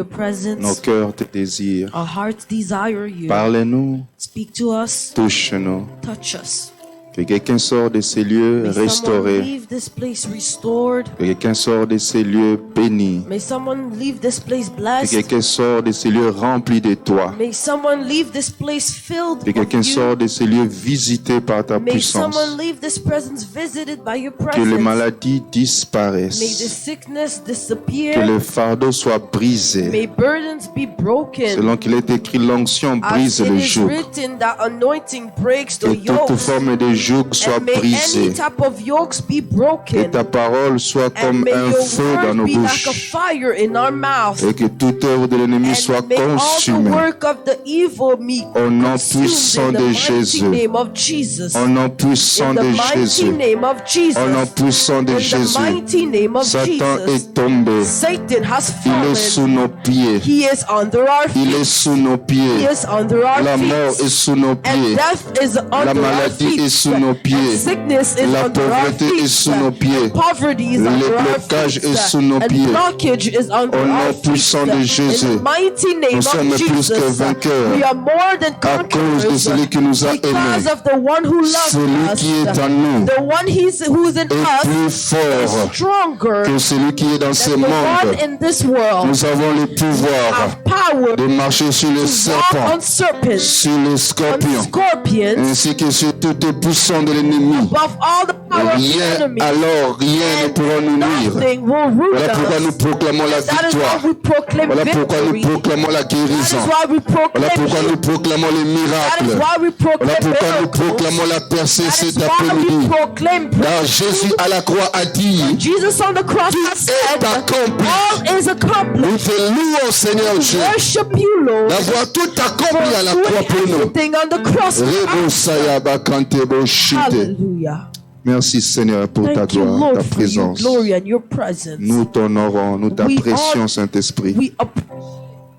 Your presence. Nos cœurs te désirent. Our hearts desire you. Parle-nous, Speak to us. touche-nous. Touch us. Que quelqu'un sorte de ces lieux May someone restaurés. leave this place restored. Que quelqu'un sorte de ces lieux bénis. May someone leave this place Que blessed. quelqu'un sorte de ces lieux remplis de toi. May someone leave this place filled Que quelqu'un with you. sorte de ces lieux visités par ta May puissance. someone leave this presence visited by your Que les presence. maladies May the disparaissent. sickness Que disappear. le fardeau soit brisé. May burdens be broken. Selon qu'il est écrit, l'onction As brise it le is joug. written that anointing breaks the Que toute yokes. forme de joug soit And may any brisée. type of yokes be Que broken. ta parole soit And comme may un your feu dans word nos be like a bouches. fire in our mouths. Et que toute œuvre de l'ennemi soit And may all the consumée. work of the evil be Au nom consumed puissant in the de mighty Jésus. name of Jesus. Au nom puissant In the de mighty Jésus. name of Jesus. Au nom puissant de In the Jésus. mighty name of Satan Jesus. est tombé. Satan has Il est sous fallen. nos pieds. He is under our Il est feet. sous nos He pieds. is under our La mort est feet. sous nos And pieds. death is under our maladie feet. est sous nos pieds. And sickness is La under our pauvreté est feet. sous nos pieds. And poverty is Le under our blocage feet. est sous nos And pieds. blockage is under Au nom our feet. puissant de Jésus. In the mighty name Nous sommes of plus Jesus, que vainqueurs. we are more than À cause de conquerors celui qui nous a because aimés. of the one who Celui loves qui est us. en nous The one who's in est us plus is fort stronger que celui qui est dans ce than the one monde. in this world. Nous avons le pouvoir Have power de marcher sur les to walk serpents, on serpents, sur les on scorpions, scorpions, ainsi que sur tout les puissants de l'ennemi. above all the power of the Rien, enemy. alors rien ne pourra nous nuire. Nothing will root Voilà pourquoi us. nous proclamons la That is victoire. why we proclaim Voilà pourquoi nous victory. proclamons la That guérison. is why we Voilà proclaim pourquoi nous healing. proclamons les That is miracles. why we Voilà proclaim pourquoi nous miracles. proclamons la percée That is cet why we après-midi. proclaim Car Jésus à la croix a dit, Jesus on the cross has said, est accompli. all is accomplished. nous te louons Seigneur Dieu, Worship you, Lord, d'avoir tout accompli à la for croix pour doing nous. everything on the cross. Rebosaya bakante boshite. Hallelujah. Merci Seigneur pour ta Thank you, gloire, Lord, ta for your présence. glory and your presence. Nous t'honorons, nous t'apprécions Saint-Esprit. We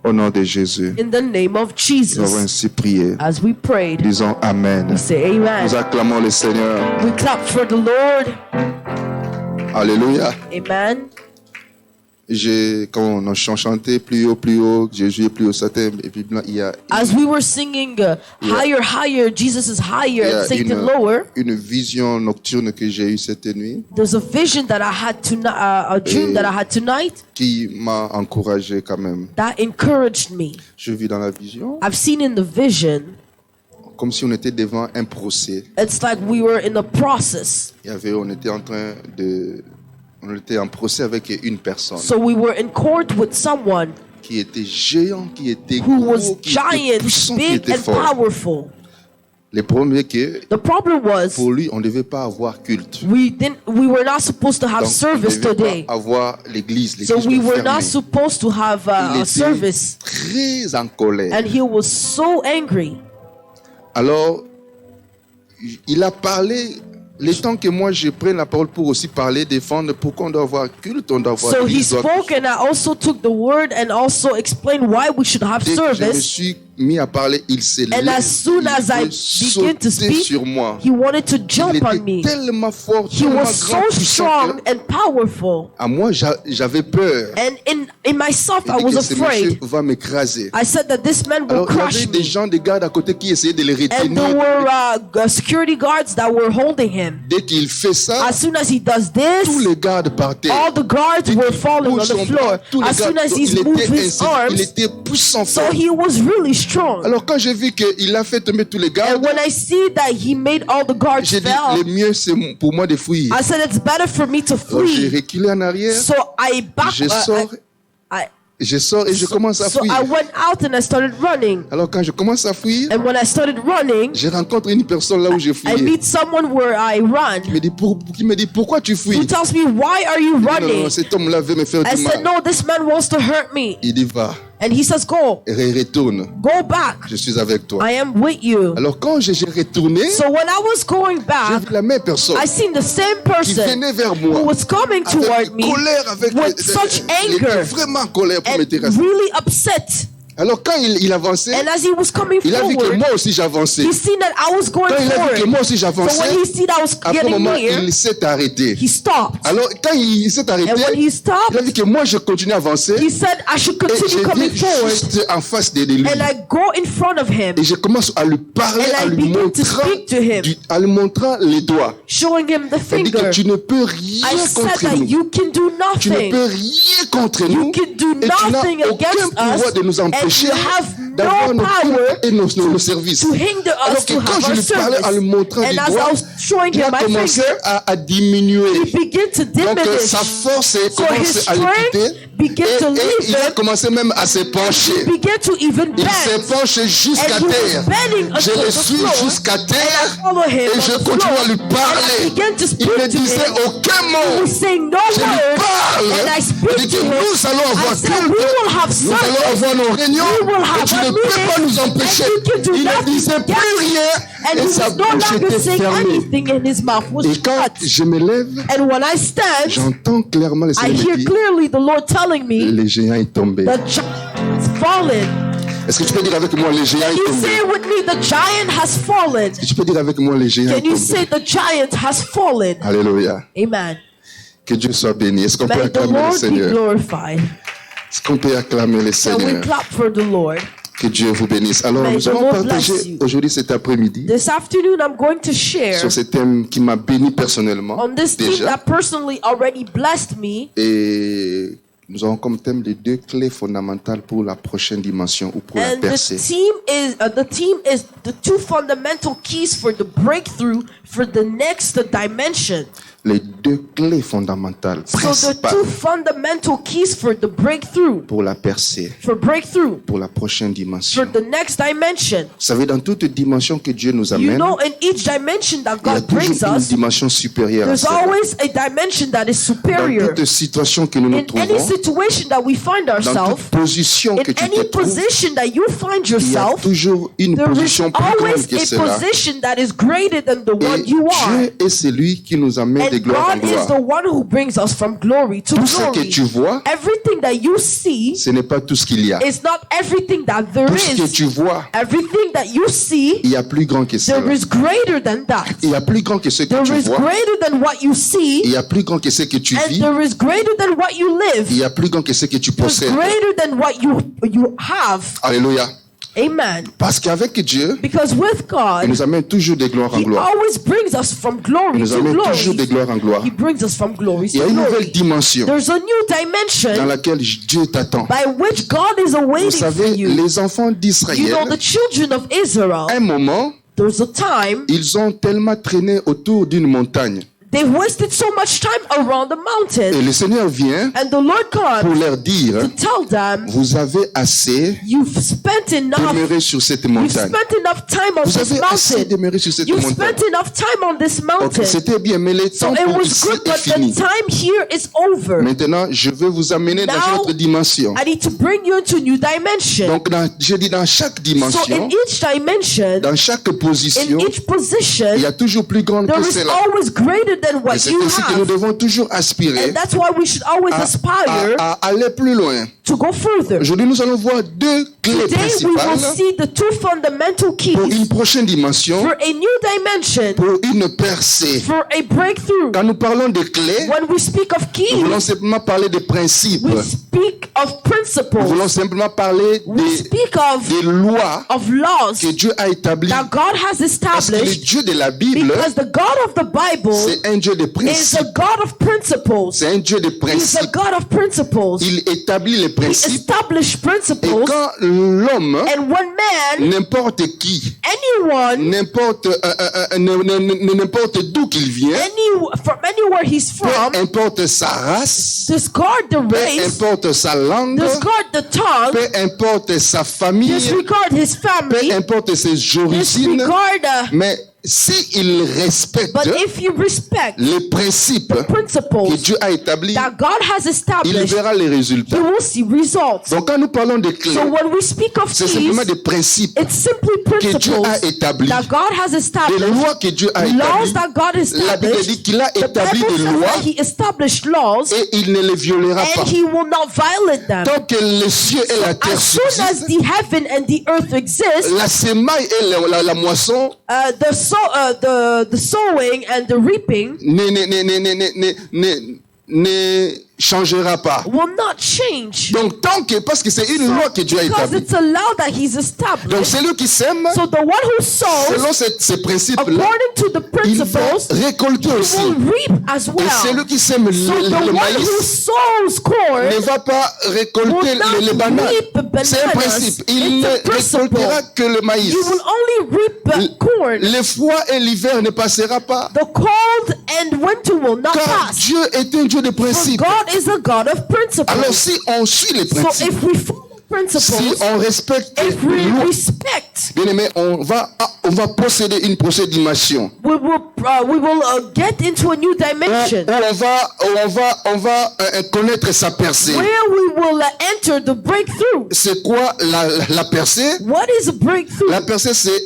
Au nom de Jésus, in the name of nous avons Jesus. ainsi prié. As we prayed, Disons Amen. we say amen. Nous acclamons le Seigneur. We clap for the Lord. Alléluia. Amen. Quand on a chanté plus haut, Jésus est plus haut, Satan, et puis il y a As we were singing higher, higher, Jesus is higher and Satan lower. une vision nocturne que j'ai eue cette nuit There's a vision that I had a dream that I had tonight qui m'a encouragé quand même. that encouraged me. Je vis dans la vision I've seen in the vision, comme si on était devant un procès. it's like we were in a process. On était en procès avec une personne So we were in court with someone qui était géant, qui était who gros, was qui était giant, puissant, qui big était and fort. powerful. Le problème est que The problem was pour lui, on ne devait pas avoir culte. we were not supposed to have Donc, service on ne devait today. pas avoir l'église. So we était were fermée. not supposed to have Il a était service. très en colère. And he was so angry. Alors, il a parlé, le temps que moi je prenne la parole pour aussi parler, défendre, pourquoi on doit avoir culte, on doit avoir So he l'église. spoke and I also took the word and also explained why we should have Dès que je me service. suis mis à parler, il s'est And levé, as soon as I il began to sautait speak, sur moi. he wanted to Il jump on était me. tellement fort, He tellement was grand, so puissant strong que and powerful. à moi j'avais peur. And in myself, Il I dit was que ce monsieur afraid. va m'écraser. I said that this man will Alors il y crush avait des me. gens, des gardes à côté qui essayaient de le And there retenir. were security guards that were holding him. Dès qu'il fait ça, As soon as he does tous this, les gardes partaient. all the guards Dès were qu'il falling on bouge the son floor. bras, tous les As soon gardes, as he's il moved était his ainsi, il arms, était puissant so fort. he was really strong. Alors quand j'ai vu qu'il a fait tomber tous les And gardes, when I see that he made all the guards j'ai dit fell, le mieux c'est pour moi de fuir. I said it's better for me to Alors j'ai flee. reculé en arrière, So I back. je sors, je sors et je commence à So fuir. I went out and I started running. Alors quand je commence à fuir, And when I started running, je rencontre une personne là où je I fouillais. meet someone where I run. Qui me dit pourquoi tu Who fuis? tells me, why are you Non, non, running? non, cet homme-là veut me faire I du said, mal. no, this man wants to hurt me. Il dit va, And he says, go, retourne, go back. je suis avec toi. I am with you. Alors quand j'ai retourné, So when I was going j'ai back, vu la même personne I seen the same qui person venait vers who moi was coming toward avec me colère, avec with such il était anger vraiment en colère pour me and terrasser. really upset. Alors quand il avançait, And as he was coming il a vu que forward, moi aussi j'avançais. he seen that I was going Quand il a vu que forward. moi aussi So when j'avançais, he seen I was après un getting moment, near, il s'est arrêté. he stopped. Alors quand il s'est arrêté, And when he il a stopped, vu que moi je continue à avancer. he said I should Et continue je coming viens forward. juste en face de lui. And I go in front of him, Et je commence à lui parler, And I à lui begin to montrant, speak to him. à lui montrant les doigts. showing him the Il dit que finger. tu ne peux rien I said contre that nous. you can do Tu ne nothing. peux rien contre You nous. can do Et tu nothing n'as aucun against pouvoir us, de nous and empêcher you have d'avoir no nos power comptes et nos services. to hinder Alors us que to quand have je our lui parlais en lui service. montrant And du as I doigt, was showing il him a my commencé finger, à diminuer. he began to Donc diminish. sa force So his commence à le quitter. strength began to Et leave il a him. commencé même à se pencher. He began to even Il s'est bend. penché jusqu'à And he was terre. bending Je unto le the suis floor. jusqu'à And I terre. follow him Et on je the continue floor. à lui And I parler. began to Il speak ne to disait him. aucun He mot. was saying no Je lui word. parle. And I Il speak dit to que him. nous allons avoir I said, culte. we will have Nous allons service. avoir nos réunions. We will Et have tu our ne peux pas meetings, nous empêcher. and you can do Il ne nothing disait against plus rien. And Et he sa was no bouche longer était saying fermée. anything, and his mouth was Et quand shut. je me lève, And when I stand, j'entends clairement le I Seigneur me hear dire, clearly the Lord telling me, le géant est tombé. the giant has fallen. Est-ce que tu peux dire avec moi, le géant Can est you tombé? say it with me, the giant has fallen? Tu peux dire avec moi, le géant est Can you tombé. say the giant has fallen? Alléluia. Amen. Que Dieu soit béni. Est-ce qu'on peut May the acclamer le Lord be Seigneur? glorified. Est-ce qu'on peut acclamer le Can we Seigneur? clap for the Lord? Que Dieu vous bénisse. Alors, May nous the allons Lord partager bless you. aujourd'hui cet après-midi This afternoon, I'm going to share sur ce thème qui m'a béni personnellement on this theme déjà. that personally already blessed me. Et nous avons comme thème les deux clés fondamentales pour la prochaine dimension ou pour la And percée. the theme is the two fundamental keys for the breakthrough for the next dimension. Les deux clés fondamentales, So the principales two fundamental keys for the breakthrough, pour la percée, for breakthrough, pour la prochaine dimension. for the next dimension. Vous savez, dans toute dimension que Dieu nous You amène, know, in each dimension that il y a God brings toujours une us, dimension supérieure à there's celle-là. always a dimension that is Dans superior. toute situation que nous nous In any trouvons, situation that we find dans ourselves, toute position in que tu te any trouves, position that you find il y a yourself, toujours une there is position plus grande always que a celle-là. position that is greater than the one Et you are. Dieu est celui qui nous amène de And gloire en God is gloire. the one who brings us from glory to Tout ce que glory. tu vois, Everything that you see ce n'est pas tout ce qu'il y a. is not everything that there Tout ce que is. tu vois, Everything that you see, il y a plus grand que there cela. is greater than that. Il y a plus grand que ce que There tu is vois. greater than what you Il see, y a plus grand que ce que tu and vis. there is greater than what you Il live. y a plus grand que ce que tu There's possèdes. greater than what you have. Alléluia. Amen. Parce qu'avec Dieu, Because with il God, nous amène toujours de gloire en He gloire. always brings us from Il glory nous to amène toujours de glory. gloire en gloire. He brings us from glory Il y a to une nouvelle glory. dimension There's a new dans dimension laquelle Dieu t'attend. by which God is Vous awaiting for savez, you. les enfants You d'Israël, know, the children of Israel, à un moment, there's a time ils ont tellement traîné autour d'une montagne. they wasted so much time around the Et mountain. le Seigneur vient And the Lord pour comes leur dire, to tell them, vous avez assez you've spent enough. demeuré sur cette You've montagne. spent enough time on Vous this avez assez mountain. demeuré sur cette You've montagne. spent enough time on this Ok, mountain. c'était bien, mais le So temps it pour was ici good, est but fini. the time here is over. Maintenant, je veux vous amener dans une Now, autre dimension. I need to bring you into a new dimension. Donc, je dis dans chaque So dimension, in each dimension, dans chaque in position, each position, il y a toujours plus grande there que is cela. always greater than Et what c'est you ainsi que nous have. devons toujours aspirer And that's why we should always aspire à aller plus loin. to go further. Aujourd'hui, nous allons voir deux clés Today we will principales see the two fundamental keys pour une prochaine dimension, for a new dimension, pour une percée. for a breakthrough. Quand nous parlons de clés, When we speak of nous voulons keys, simplement parler de principes. we speak of Nous voulons principles. simplement parler We speak des lois of laws que Dieu a établies. that God has Parce que le established, Dieu de la Bible, because the God of the Bible c'est un Dieu de is principes. a God of principles. C'est un Dieu de He's a principes. God of principles. Il établit les He principes. established Et principles, quand l'homme, and one man, n'importe qui, anyone, n'importe d'où qu'il vient, from anywhere he's from, peu importe sa race, discard the peu race, importe sa langue, discard the tongue, peu importe sa famille, disregard his peu family, importe ses origines, disregard mais s'il respecte But if you respect les principes the que principles Dieu a établis, that God has il established, verra les résultats. you will see results. Donc quand nous parlons de clés, So when we speak of c'est keys, simplement des principes it's simply que Dieu a principles établis, that God has des established, lois que Dieu a laws établies. that God La Bible established. dit qu'il a The établi Bible des says lois that He established laws et il ne les violera pas. and He will not violate them. Tant que les cieux et la terre As soon as subsistent, the heaven and the earth exist, la semaille et la moisson the sowing and the reaping ne changera pas. will not change. Donc tant que, parce que c'est une loi que Dieu a Because établie. it's a law that He's Donc established. celui qui sème, So the one who sows selon ces principes-là, according to the il va principles récolter aussi. will reap as Et well. celui qui sème So the le one who maïs sows corn ne va pas récolter will not les bananes. reap bananas. C'est un principe. Il It's ne a principle. récoltera que le maïs. You will only reap corn. Le froid et l'hiver ne passera pas. The cold and winter will not Car pass. Dieu est un Dieu de For principes. God is a God of principles. Alors si on suit les So principes, if we follow si principles, on respecte if les we lois, respect, bien aimé, on va posséder une prochaine dimension. we will get into a new dimension Où on va connaître sa percée. where we will enter the breakthrough. C'est quoi la percée? What is a breakthrough? La percée, c'est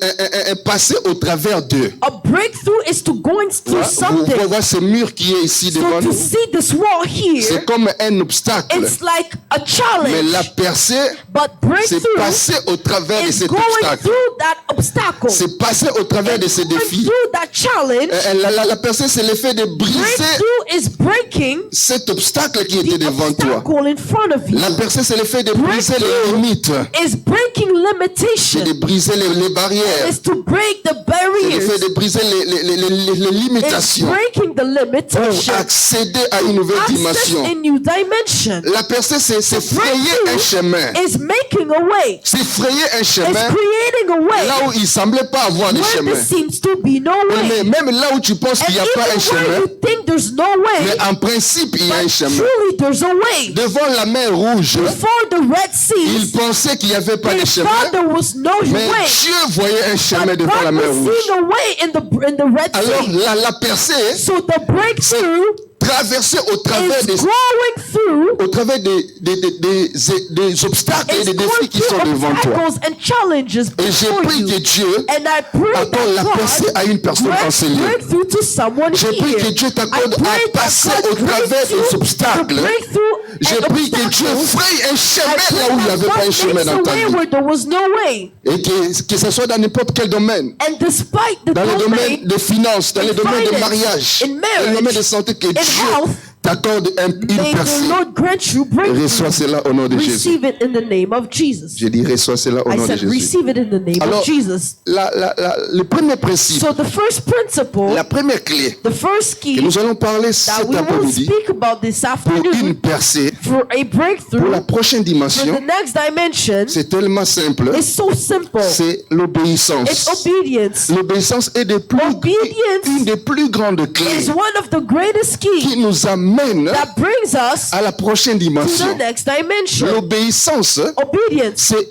un passer au travers d'eux. A breakthrough is to going through Vous something. voyez ce mur qui est ici So devant to nous. see this wall here, C'est comme un obstacle. it's like a Mais challenge. la percée, But c'est breakthrough passer au travers de is cet going obstacle. through that obstacle. C'est passer au travers de ces Going défis. through that challenge. La percée, c'est l'effet de briser Breakthrough is breaking cet obstacle qui était the devant toi. obstacle in front of you. La percée, c'est l'effet de briser les limites. Is breaking C'est de limitation. briser les barrières. Is to break the C'est l'effet barriers. de briser les Is limitations breaking the pour limitation. accéder à une nouvelle Access dimension. a new dimension. La percée, c'est frayer un chemin. Is making a way. C'est frayer un Is chemin creating a way là où il semblait pas avoir de where chemin. there seems to be no Mais way. même là où tu penses And qu'il n'y a pas un even where chemin, you think there's no way, mais en principe, il y a un but chemin. truly there's a way. Devant la mer rouge, Before the Red il Sea, pensait qu'il n'y avait pas they de chemin, thought there was no mais way. Dieu voyait un chemin But devant la God mer was rouge. seeing a way in the Red Alors Sea. la percée, So the breakthrough traverser au travers is des going through au travers des obstacles et is des défis going qui sont through devant toi. obstacles and challenges Et j'ai before pris you. que Dieu And I pray accorde la that percée à une personne God enseignée. grant breakthrough to someone J'ai pris here. que Dieu t'accorde I pray à that passer God au travers grant des you obstacles. the breakthrough J'ai and pris que Dieu obstacles. fraye un I chemin pray là où il n'y that avait pas un God chemin makes dans a ta way vie. where there was no way. Et que ce soit dans n'importe quel domaine. And despite the Dans le domaine domain, de finances, dans in le domaine de finance, mariage, in dans le marriage, domaine de santé, que Dieu health, t'accorde une may the percée. Lord grant you breakthrough. Reçois cela au nom de Jésus. Receive it in the name of Jesus. Je dis reçois cela au I nom de said Jésus. receive it in the name Alors, of Jesus. le premier principe, So the first principle, la première clé the first que key nous allons parler that cet we will après-midi speak about this pour une afternoon percée, for a pour la breakthrough, prochaine for the dimension, next dimension, c'est tellement simple, is so simple. c'est It's l'obéissance. obedience. L'obéissance est Obedience une des plus grandes is clés one of the greatest keys qui nous amène that brings us à la prochaine to the dimension. next dimension. L'obéissance, Obedience c'est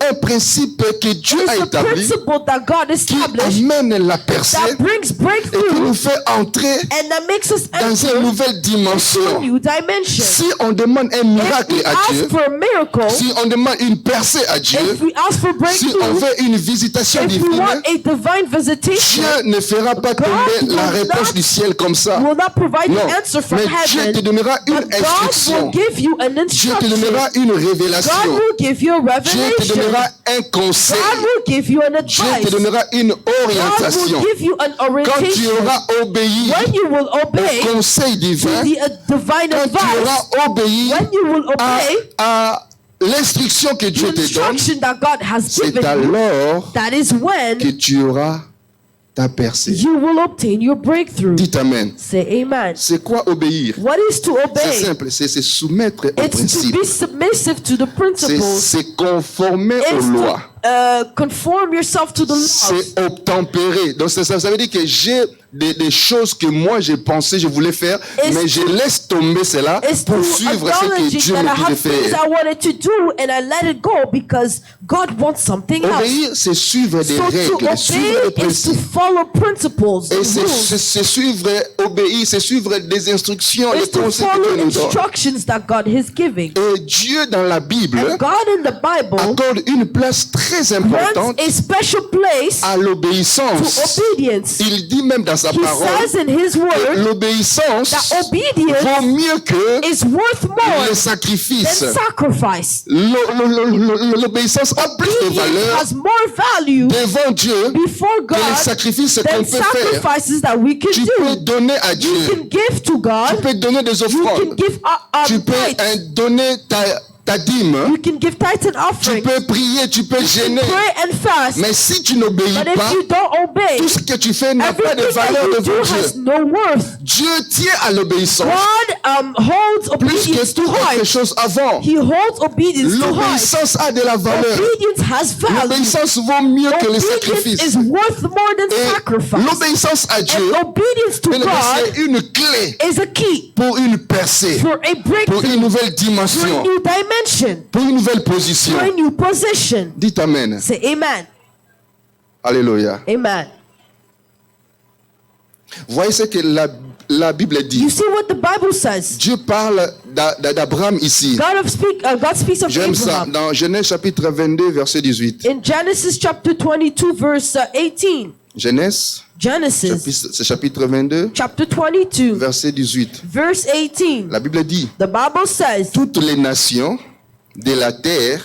un principe que Dieu a is a établi principle that God qui established amène la percée that brings et qui breakthrough nous fait entrer and that makes us dans enter une nouvelle into a dimension. new dimension. Si on demande un If miracle we à ask Dieu, for a miracle, si on demande une percée à Dieu, if we ask for si on breakthrough, veut une visitation if we divine, want a divine visitation, Dieu ne fera pas tomber la réponse du ciel comme ça. will not provide Non, the answer from mais Dieu te heaven, donnera une but God instruction. will give you an Dieu te instruction. donnera une God révélation. will give you a Dieu te revelation. donnera un conseil. God will give you an Dieu advice. te donnera une God orientation. will give you an Quand tu orientation. auras obéi When you will obey au conseil to divin, the divine quand tu advice, auras obéi when you will obey à l'instruction que the Dieu te donne, instruction that God has c'est given you, alors that is when que tu auras ta percée. you will obtain your breakthrough. Dites Amen. Say amen. C'est quoi obéir? What is to C'est obey? simple, c'est se soumettre aux It's to principes. be submissive to the C'est principles. se conformer aux It's lois. to conform yourself to the laws. C'est obtempéré. Donc ça veut dire que j'ai des choses que moi j'ai pensé, je voulais faire, mais je laisse tomber cela pour suivre ce que Dieu me dit de faire. I wanted to do and I let it go because God wants something else. Obéir, c'est suivre des règles, suivre des is to principes. follow principles. Et and rules. c'est suivre, obéir, c'est suivre des instructions, les It's to conseils que follow Dieu nous donne. instructions that God is giving. Et Dieu dans la Bible And God in the Bible accorde une place très importante grants a special place à to l'obéissance. obedience. Il dit même dans sa He parole, says in His word l'obéissance that obedience vaut mieux que is worth more le than sacrifice. sacrifice. L'obéissance a plus de Obedience valeur has more value devant Dieu before que les God sacrifices than qu'on peut faire. sacrifices that we can Tu peux do. donner à You Dieu, can give to tu God. peux donner des You can offrandes, give tu peux tithes. donner ta dîme, You can give tithes and tu offerings. peux prier, tu peux jeûner. Pray and fast. Mais si tu n'obéis But if pas, you don't obey, tout ce que tu fais n'a pas de everything valeur that you devant do has Dieu. no worth. Dieu tient à l'obéissance God holds plus obedience que to toute autre heart. chose avant. He holds obedience to heart. L'obéissance a de la valeur. Obedience has value. L'obéissance vaut mieux que les Obedience sacrifices. is worth more than Et sacrifice. l'obéissance à Dieu, And obedience to c'est God une clé is a key pour une percée, for a pour breakthrough, une nouvelle for a dimension, new dimension, pour une nouvelle for position. a new position. Dites Amen. Say amen. Alléluia. Amen. Voyez ce que la Bible You dit. see what the Bible says. Dieu parle d'Abraham ici. God speaks of J'aime ça. Abraham. Dans Genèse chapitre 22, verset 18. In Genesis chapter 22, verse 18. Genèse, Genesis chapitre 22, chapter 22, verset 18. verse 18. La Bible dit, The Bible says, toutes les nations de la terre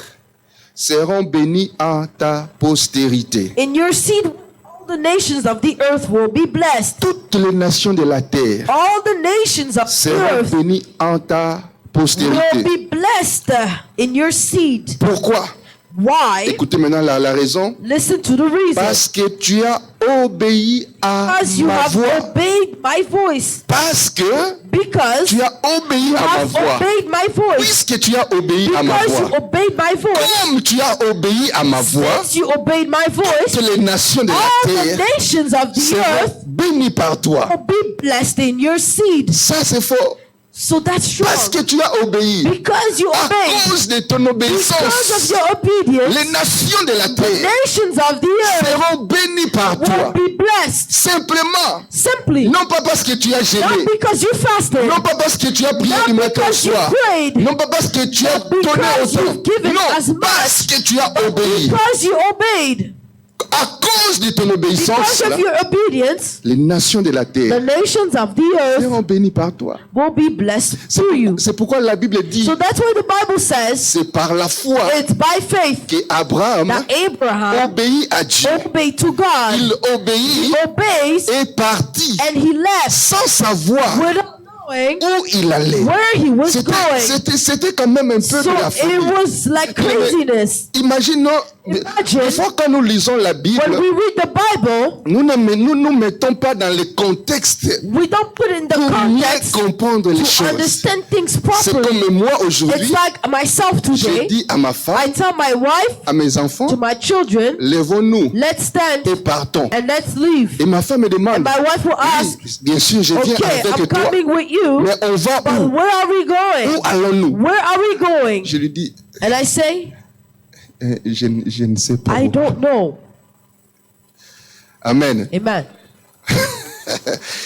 seront bénies en ta postérité. in your seed, all the nations of the earth will be blessed. Toutes les nations de la terre All the nations of the seront earth bénies en ta will postérité. be blessed in your seed. Pourquoi? Why? Écoutez maintenant la raison. Listen to the reason. Parce que tu as obéi à Because you ma have voix. obeyed my voice. Parce que Because tu you as obéi à ma have voix. obeyed my voice. Puisque tu as obéi à ma Because you voix. obeyed my voice. Comme tu as obéi à ma voix, Since you obeyed my voice, toutes les nations de la all the terre nations of the seront earth bénies par toi. will be blessed in your seed. Ça, c'est faux. So that's Parce que strong. tu as obéi. Because you À obeyed. cause de ton Because of obéissance, your obedience, les nations de la the terre nations of the earth seront bénies par will toi. be blessed. Simplement. Simply. Non pas parce que tu as jeûné. Not because you fasted. Non pas parce que tu as prié du Not matin au because you soir. prayed. Non pas parce que tu as Not donné because autant. you've given as Non, much. parce que tu as obéi. Because you obeyed. À cause de ton obéissance, Because of your obedience, les nations de la the terre nations of the earth seront bénies par toi. will be blessed through you. C'est pourquoi la Bible dit, So that's why the Bible says c'est par la foi it's by faith que Abraham that Abraham obéit à Dieu. obeyed to God. Il He obéit obeys et partit and he left sans savoir without knowing où il allait. where he was going. C'était quand même un peu So de la it folie. was like craziness. Imaginons, Imagine. des fois quand nous lisons la Bible, When we read the Bible, nous ne mettons pas dans le contexte we don't put in the pour mieux context comprendre les to choses. understand things C'est properly. comme moi It's aujourd'hui, like myself je today. dis à ma I femme, tell my wife, à mes enfants, to my children, lèvons-nous let's stand et partons. and let's leave. Et ma femme me demande, My wife will ask, oui, bien sûr, je viens okay, I'm avec toi, coming with you, mais on va but où? where are we going? Où allons-nous? Where are we going? Je lui dis, And I say, je ne sais pas I où. don't know. Amen. Amen.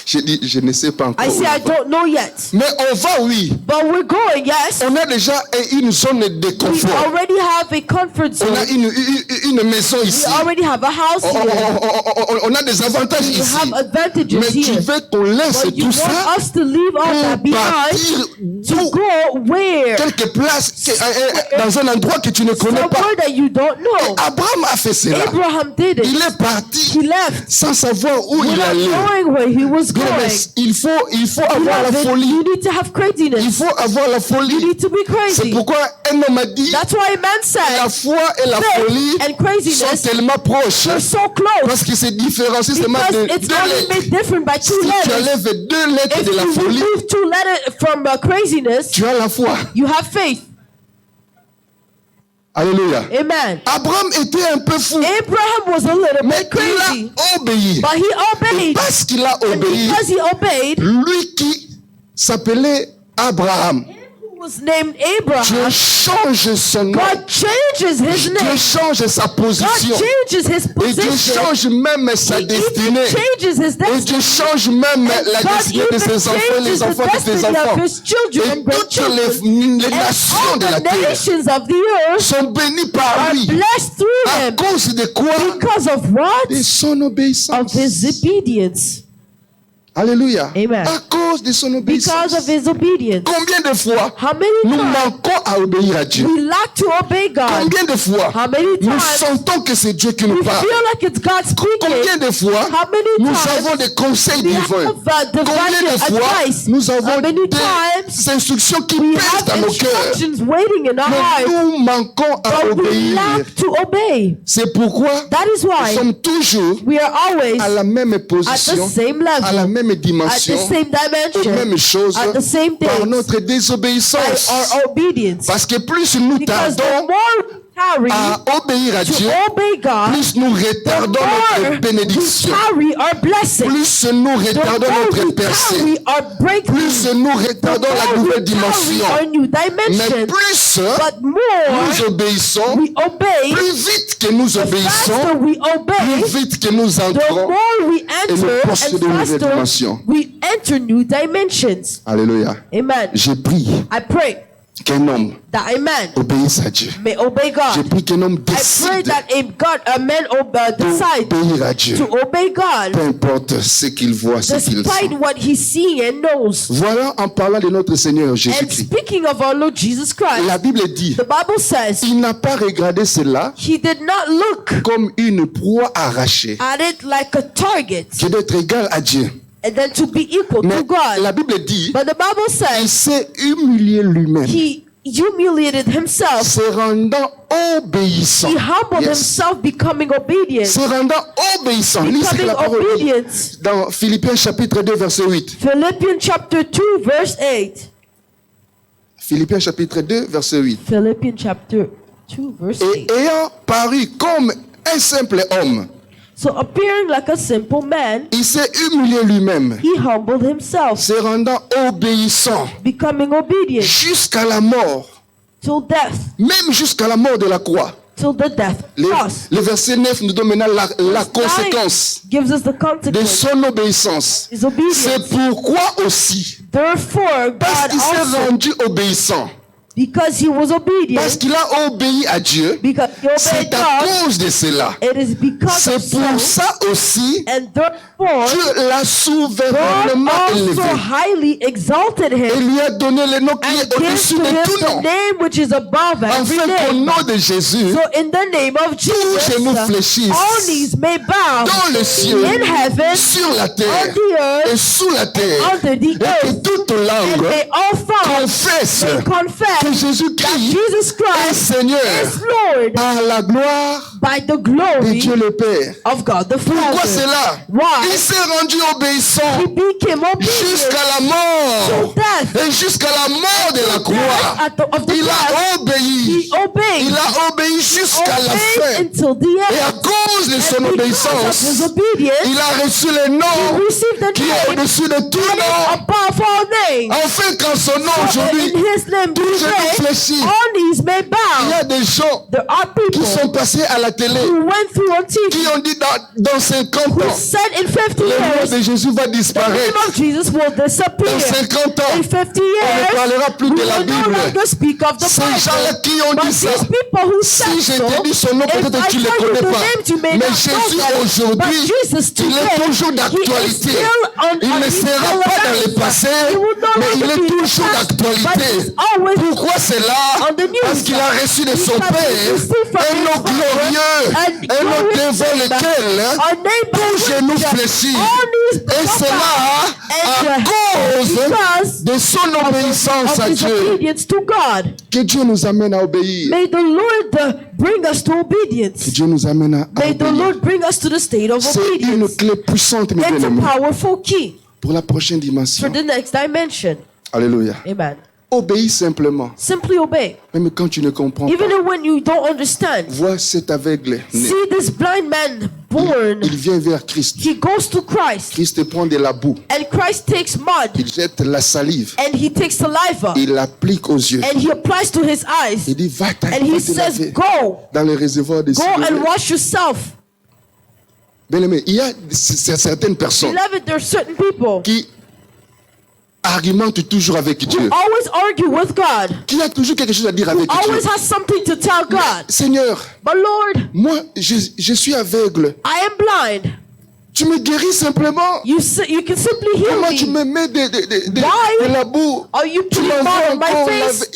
Je dis, je ne sais pas encore. I où say, I on va. don't know yet. Mais on va, oui. But we're going, yes. On a déjà une zone de We confort. already have a comfort On a zone. une maison We ici. already have a house here. On a des avantages We ici. have advantages Mais tu here. veux qu'on laisse But you tout ça want us to leave all that pour behind partir to go where? quelque place, dans un endroit que tu ne connais pas. Somewhere that you don't know. Abraham a fait cela. Abraham did Il it. est parti He left sans savoir où il without allait. knowing where he was Bien, mais going. il faut avoir la Beloved, folie. you need to have Il craziness. faut avoir la You folie. need to be C'est crazy. pourquoi un homme a dit, That's why a man la said foi et la folie faith and sont craziness tellement proches. are so close Parce que c'est différencié seulement because de it's deux only lettres. made different by Si two tu letters. enlèves deux lettres If de la you folie, remove two letters from craziness, tu as la foi. you have faith. Alléluia. Amen. Abraham était un peu fou. Abraham was a little Mais bit crazy. il a obéi. But he Et obeyed. parce qu'il a And obéi, because he obeyed, lui qui s'appelait Abraham, who was named Dieu Abraham, change son nom. God changes his Dieu name. change sa God position. changes his Et Dieu position. change même sa He even destinée. changes his Et Dieu destiny. change même la God destinée de even ses enfants, changes les the enfants de ses destiny enfants. of his children Et and toutes grandchildren. les nations And de la all the terre nations of the earth sont bénies par are lui. blessed through À him. cause de quoi? Because of what? De son Of obéissance. his obedience. Alléluia. Amen. À cause de son Because obéissance. of his obedience. Combien de fois How many nous times manquons à obéir à Dieu? we lack to obey God? Combien de fois How many nous times sentons que c'est Dieu qui nous we parle? feel like it's God Combien speaking? de fois How many nous times avons des conseils we divins? have Combien de divine fois advice? nous avons How many des times instructions qui we pèsent have dans nos cœurs? instructions waiting in our Mais hearts, nous manquons à but we obéir. lack to obey. C'est pourquoi That is nous why sommes toujours we are always à la même at the position, same à la level, même at the dimension, same aux dimension, mêmes choses at the same par things, notre by désobéissance. our obedience. Parce que plus nous Because the tardons more we tarry à obéir à to Dieu, obey God, plus nous the retardons more notre we bénédiction. tarry our blessing. Plus nous The retardons more notre we percée. tarry our breakthrough. Plus nous retardons la The more nouvelle we dimension. tarry our new Mais dimension. plus But more nous obéissons, we obey, plus vite que nous the faster obéissons, we obey, plus vite que nous the entrons. more we nous enter, passons and de nouvelles faster dimensions. we enter new dimensions. Alléluia. Amen. J'ai pris I pray qu'un homme that a man obéisse à Dieu. may obey J'ai God. pris qu'un homme I pray décide that a man decide d'obéir à Dieu. to obey God Peu importe ce qu'il voit, ce qu'il despite sent. what he sees and knows. Voilà, en parlant de notre Seigneur And Jésus-Christ. speaking of our Lord Jesus Christ, La Bible dit, the Bible says il n'a pas regardé cela he did not look comme une proie arrachée, at it like a target qui d'être égal à Dieu. and then to be equal Mais to God. la Bible dit, But the Bible il says s'est humilié lui-même, he humiliated himself. se rendant obéissant. He humbled Yes. himself, becoming obedient. Se rendant obéissant. Lisez Becoming la parole dit obedient. dans Philippiens chapitre 2 verset 8. Philippians chapter 2 verse 8. Philippiens chapitre 2 verset 8. Philippians chapter 2 verse Et 8. ayant paru comme un simple homme, So appearing like a simple man, il s'est humilié lui-même, he humbled himself, se rendant obéissant becoming obedient jusqu'à la mort, till death, même jusqu'à la mort de la croix. till the death cross. Le verset 9 nous donne maintenant la conséquence Gives us the de consequence. son obéissance. His obedience. C'est pourquoi aussi, Therefore, parce God qu'il s'est also, rendu obéissant, because he was parce obedient, qu'il a obéi à Dieu, because he obeyed c'est à God, cause de cela. it is because of C'est pour so, ça aussi and therefore, Dieu l'a God souverainement also élevé. highly exalted Et him lui a donné le nom qui and est gives au-dessus to de him tout the nom. name which is above every Afin qu'au name. nom de Jésus, So in the name of Jesus, genoux fléchissent all knees may bow dans le ciel, in heaven, sur la on terre the et earth, sous la terre, under the et que earth, toute and langue they all found, confesse they que confess that Jésus-Christ Jesus est Christ Seigneur is Lord par la gloire by the de glory Dieu le Père. of God the Pourquoi Father. cela? Why? Il s'est rendu obéissant He became jusqu'à obedient la mort to death. et jusqu'à la mort de la croix. Of the Il cross, a obéi. he obeyed. Il a obéi jusqu'à la Obeyed fin. until the Et à end. cause de son And because of his obéissance, obedience, il a reçu le he nom received the qui est name au-dessus de tout that is nom. above all names. Enfin, quand son nom So aujourd'hui, in his name tout genou today, fléchit. all knees may Il y bow. a des gens There are qui people sont passés à la télé, who went through on qui TV ont dit dans 50 who ans, said in 50 le nom years, de Jésus va the name disparaître. of Jesus will disappear. Dans 50 ans, In 50 on ne years, parlera plus we de la will no Bible. longer speak of the Ces gens-là Bible. qui ont But dit ça, these people who si said je so, te dis son nom, if peut-être I tu ne le tell you connais the pas. names, you may Mais not know Jésus them. aujourd'hui, But Jesus il est today, toujours he is d'actualité. still on Il ne he's sera still pas dans le around. passé, He will no mais il longer est be in the toujours past, but d'actualité. he's always Pourquoi c'est là? on the news. Parce qu'il a reçu de son Because he Père received from un his nom Father glorieux, and un nom glorious devant name. lequel A name by tout genou which fléchit. all knees Et bow cela and à cause because de son obéissance of à his Dieu. obedience to God. Que Dieu nous amène à obéir. May the Lord bring us to Que obedience. Dieu nous amène à May the obéir. Lord bring us to the state of C'est une obedience. clé puissante, mes It's a bien-aimés, powerful key pour la prochaine for dimension. the next dimension. Alléluia. Amen. Obéis simplement. Simply obey. Même quand tu ne comprends Even pas. when you don't understand. Vois cet aveugle. See this blind man born. Il vient vers Christ. He goes to Christ. Christ prend de la boue. And Christ takes mud. Il jette la salive. And he takes saliva. Il l'applique aux yeux. And he applies to his eyes. Il dit, va And he says, go. dans le réservoir de Go and wash yourself. Bien-aimé, il y a certaines personnes Beloved, there are certain people qui argumentent toujours avec who Dieu. always argue with God. Qui a toujours quelque chose à dire avec Dieu. Always has something to tell God. Seigneur, But Lord, moi, je suis aveugle. I am blind. Tu me guéris simplement. You can simply heal Comment tu me. me mets de Why la boue? are you Tu putting m'envoies mud on my encore face?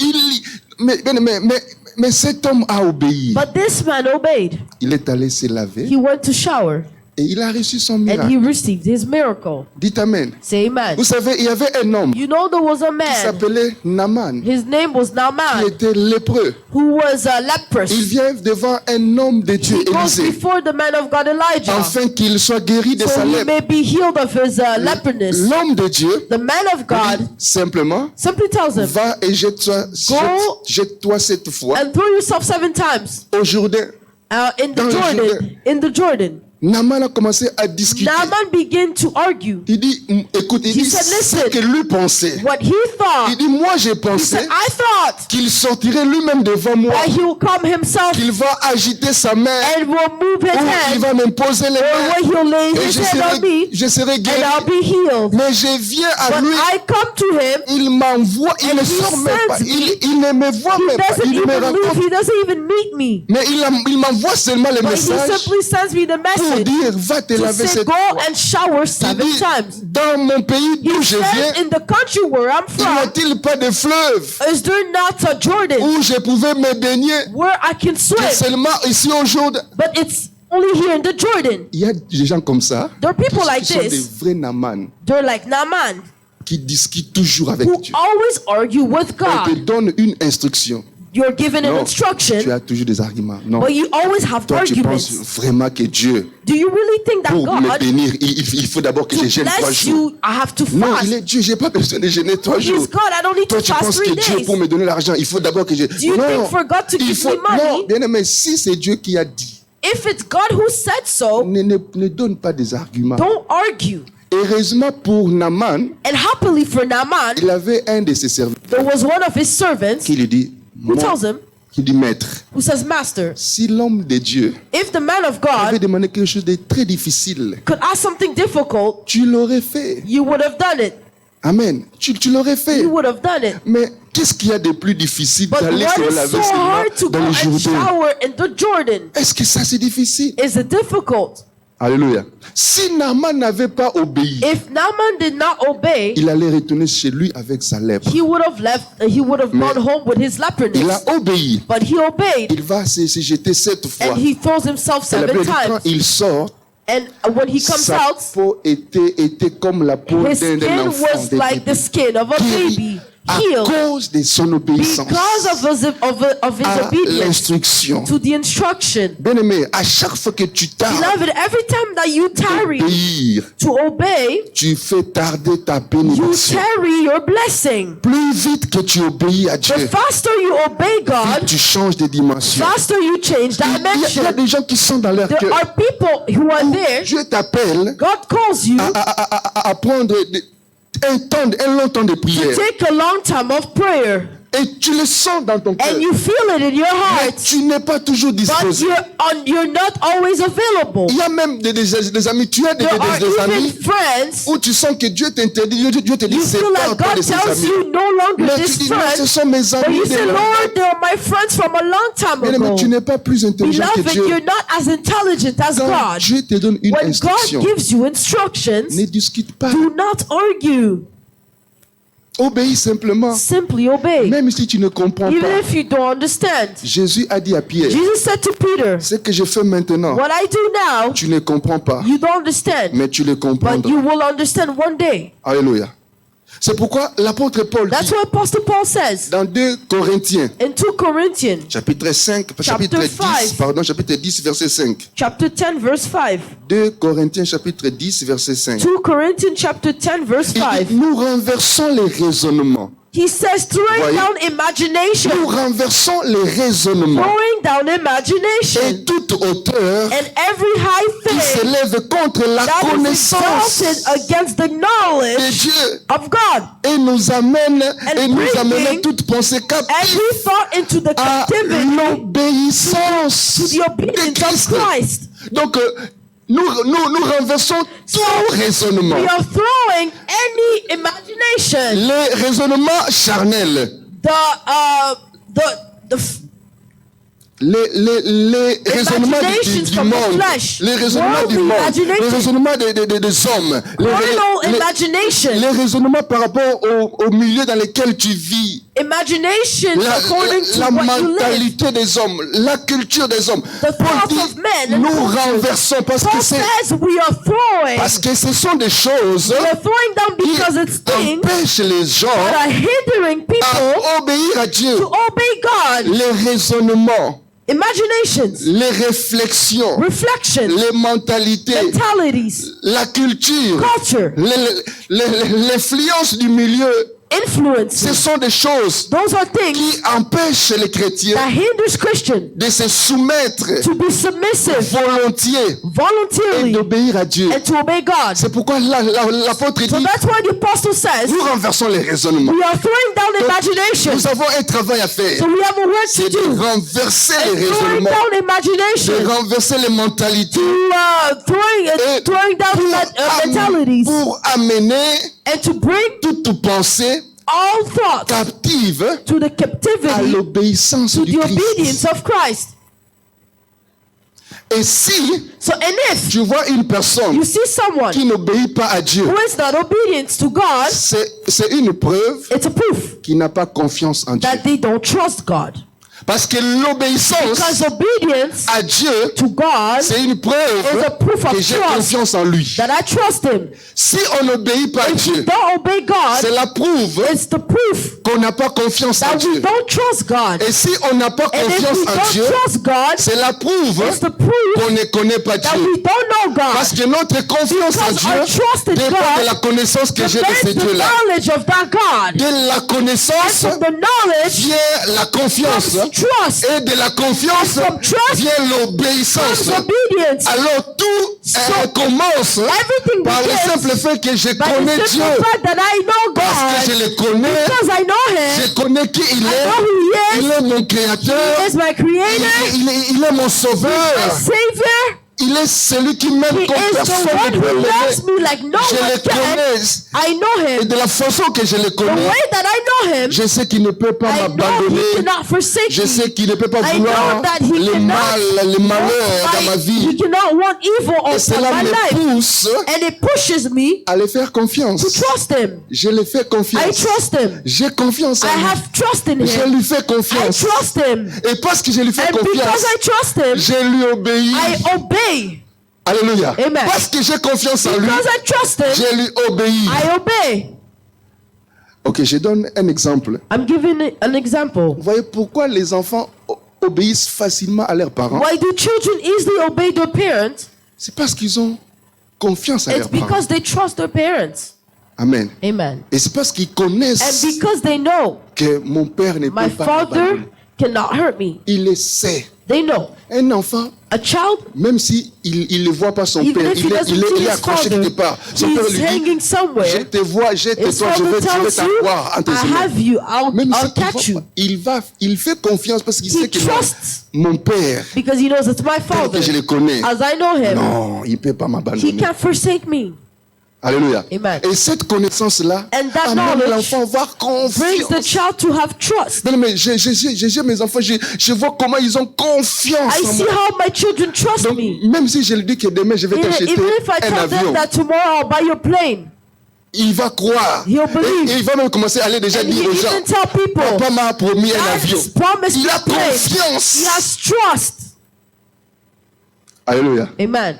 mais cet homme a obéi. But this man obeyed. Il est allé se laver He went to shower et il a reçu son and he miracle. received his miracle. Dites Amen. Say amen. Vous savez, il y avait un homme You know there was a qui man. s'appelait Naaman, His name was qui Naaman, était lépreux. who was leprous. Il vient devant un homme de Dieu, He goes Élisée, before the man of God Elijah, afin qu'il soit guéri de so sa he lèpre. may be healed of his leprous. L'homme de Dieu, The man of God simplement, simply tells him, va et Go jette-toi cette fois and throw yourself 7 times au Jourdain. in Dans the le Jordan. Jourdain. In the Jordan. Naaman a commencé à discuter. Naaman began to argue. Il dit, écoute, il He dit said, ce listen, que lui pensait. what he Il thought. dit, moi j'ai He pensé said, I thought qu'il sortirait lui-même devant moi, that he will come himself qu'il va agiter sa main, and will move his ou il hand, va me poser les or mains, when he'll lay et his hand on me, je serai and guéri. I'll be healed. Mais je viens à But lui, I come to him, il m'envoie, il and ne he sort même pas, sends me. il ne me voit he même pas, doesn't il me even move, rencontre. he doesn't even meet me. Mais il m'envoie seulement le But he message simply sends me the pour message dire, va te to laver say, cette go fois. and shower Il 7 dit, times. dans mon pays d'où He je said, viens, in the country where I'm n'y from, a-t-il pas de fleuve is there not a Jordan où je pouvais me baigner? where I can Que swim? seulement ici au Jourdain. But it's only here in the Jordan. Il y a des gens comme ça, There are people like qui sont des this. vrais Naaman, They're like Naaman, qui discutent toujours avec who Dieu. always argue with On te God. donne une instruction. You're given an Non, tu instruction, as toujours des arguments. Non, but you always have toi tu penses arguments. vraiment que Dieu, Do you really think that pour me God, bénir, il faut d'abord que to je gêne 3 bless jours. you, I have to Non, fast? il est Dieu, j'ai pas besoin de gêner 3 jours. He's God, I don't need Toi to tu fast penses 3 que Dieu, days. pour me donner l'argent, il faut d'abord que je... Do you think for God to il give faut... me money? Non, bien aimé, si c'est Dieu qui a dit, If it's God who said so, ne donne pas des arguments. don't argue. Heureusement pour Naaman, And happily for Naaman, il avait un de ses serviteurs there was one of his servants qui lui dit, who tells him, qui dit, maître, who says, Master, si l'homme de Dieu if the man of avait God demandé quelque chose de très difficile, could ask something difficult, tu l'aurais fait. you would have done it. Amen. Tu l'aurais fait. You would have done it. Mais qu'est-ce qu'il y a de plus difficile But d'aller what se is laver so seulement hard to go dans le and Jourdain? shower in the Jordan? Est-ce que ça c'est difficile? Is it difficult? Alléluia. Si Naaman n'avait pas obéi, If Naaman did not obey, il allait retourner chez lui avec sa lèpre. he would have left. He would have Mais gone home with his il a leprous. obéi. But he obeyed, Il va se jeter 7 fois. and he throws himself Et la 7 Bible dit, quand times. il sort, And when he comes sa out, peau était comme la peau his d'un skin enfant. was like the skin of a Guéri baby, à healed cause de son obéissance because of his à obedience l'instruction. to the instruction. Bien-aimé, à chaque fois que tu tardes Beloved, every time that you tarry d'obéir, to obey, tu fais tarder ta you bénédiction. tarry your blessing. Plus vite que tu obéis à Dieu, The faster you obey God, tu changes de dimension. faster you change Il y a dimension. des gens qui sont dans leur There cœur. are people who are there. Dieu t'appelle God calls you à prendre un long temps de to prière. take a long time of prayer, Et tu le sens dans ton cœur. and you feel it in your Mais heart, tu n'es pas toujours but disposé. you're not always available. Il y a même des amis, tu as des There are even amis friends où tu sens que Dieu t'interdit, Dieu te dit you feel like sépare-toi God de ces tells amis. you no longer Mais tu this dis non, ce friend, sont mes but amis you de say, longue Lord, they are my friends from a long time date. Mais ago. tu n'es pas plus intelligent que Beloved, Dieu. you're not as intelligent as Quand God. Dieu te donne une When instruction, God gives you instructions, ne discute pas. do not argue. Obéis simplement. Simply obey. Même si tu ne comprends Even pas. if you don't understand. Jésus a dit à Pierre, Jesus said to Peter, ce que je fais maintenant, what I do now, tu ne comprends pas, you don't understand, mais tu le but comprendras. you will understand one day. Alléluia. C'est pourquoi l'apôtre Paul That's dit what Apostle Paul says dans 2 Corinthiens, in 2 Corinthians, chapitre 10, verset 5. chapter 10, verse 5. 2 Corinthiens, chapitre 10, verset 5. 2 Corinthians chapter 10, verse Il 5. dit, nous renversons les raisonnements He says, throwing down imagination. Nous renversons les raisonnements. Throwing down imagination. Et toute hauteur and every high qui thing s'élève contre la that connaissance is exalted against the knowledge de Dieu. of God. Et nous amène bringing toute pensée captive Every thought into the à captivity l'obéissance to the obedience de of Christ. Donc, nous renversons tout raisonnement. We are throwing any imagination. Les raisonnements charnels. Les raisonnements du monde, les raisonnements du monde, les raisonnements des hommes, les raisonnements par rapport au milieu dans lequel tu vis, la mentalité des hommes, la culture des hommes. Paul dit, nous renversons parce que ce sont des choses qui empêchent les gens à obéir à Dieu. Les raisonnements, imaginations, les réflexions, reflections, les mentalités, mentalities, la culture, culture, l'influence du milieu. Influence. Ce sont des choses qui empêchent les chrétiens de se soumettre volontiers et d'obéir à Dieu. C'est pourquoi l'apôtre dit, nous renversons les raisonnements. Nous avons un travail à faire. C'est de renverser les raisonnements, de renverser les mentalités pour amener toute pensée captive à l'obéissance du Christ. Et si tu vois une personne qui n'obéit pas à Dieu, c'est une preuve qu'il n'a pas confiance en Dieu. Parce que l'obéissance à Dieu, c'est une preuve que j'ai confiance en lui. Si on n'obéit pas à Dieu, c'est la preuve qu'on n'a pas confiance en Dieu. Et si on n'a pas confiance en Dieu, c'est la preuve qu'on ne connaît pas Dieu. Parce que notre confiance en Dieu dépend de la connaissance que j'ai de ce Dieu-là. De la connaissance vient la confiance. Et de la confiance vient l'obéissance. Alors tout commence par le simple fait que je connais Dieu. Parce que je le connais, je connais qui il est. Il est mon créateur. Il est mon sauveur. Il est celui qui m'aime comme personne ne peut l'aimer. Je le connais. Et de la façon que je le connais, je sais qu'il ne peut pas m'abandonner. Je sais qu'il ne peut pas vouloir le malheur dans ma vie. Et cela me pousse à le faire confiance. Je le fais confiance. J'ai confiance en lui. Je lui fais confiance. Et parce que je lui fais confiance, je lui obéis. Alléluia. Amen. Parce que j'ai confiance en lui, je lui obéis. Ok, je donne un exemple. I'm giving an example. Vous voyez pourquoi les enfants obéissent facilement à leurs parents? Why do children easily obey their parents? C'est parce qu'ils ont confiance à leurs parents. It's because they trust their parents. Amen. Amen. Et c'est parce qu'ils connaissent and because they know que mon père ne peut pas m'abandonner. Cannot hurt me. Il le sait. They know. Un enfant, a child, même si il ne voit pas son père, il est accroché quelque part. Son père lui dit, je te vois, je vais t'avoir entre tes mains. Même il fait confiance parce qu'il sait que mon père, tel que je le connais, non, il ne peut pas m'abandonner. He can't forsake me. Alléluia. Amen. Et cette connaissance-là amène l'enfant à avoir confiance. Brings the child to have trust. Non, mais j'ai mes enfants, je vois comment ils ont confiance I en see moi. how my children trust Donc, me. même si je lui dis que demain je vais t'acheter un avion, that tomorrow I'll buy your plane, il va croire. He'll believe. Et il va même commencer à aller déjà dire aux gens, papa m'a promis un avion. Il a confiance. He has trust. Alléluia. Amen.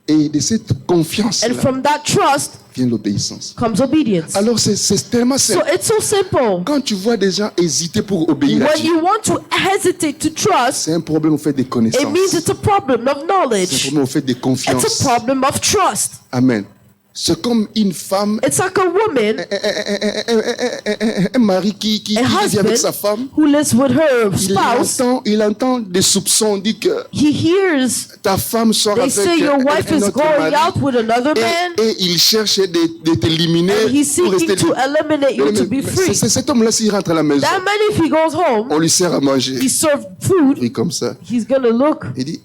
Et de cette confiance and from that trust vient l'obéissance. Comes obedience. Alors c'est tellement simple. So it's so simple. Quand tu vois des gens hésiter pour obéir à Dieu, you want to hesitate to trust, c'est un problème au fait de connaissance. It means it's a problem of knowledge. C'est un problème au fait de confiance. It's a problem of trust. Amen. C'est comme une femme, It's like a woman, un mari qui vit avec sa femme. who lives with her spouse. Il entend des soupçons, on dit que He hears ta femme sort they avec say your wife un is autre going mari. out with another man, Et il cherche de t'éliminer and he's pour rester seeking to eliminate you to be free. Cet homme-là, s'il rentre à la maison, That man, if he goes home, on lui sert à manger. he served food, Oui, comme ça. he's gonna look. Il dit,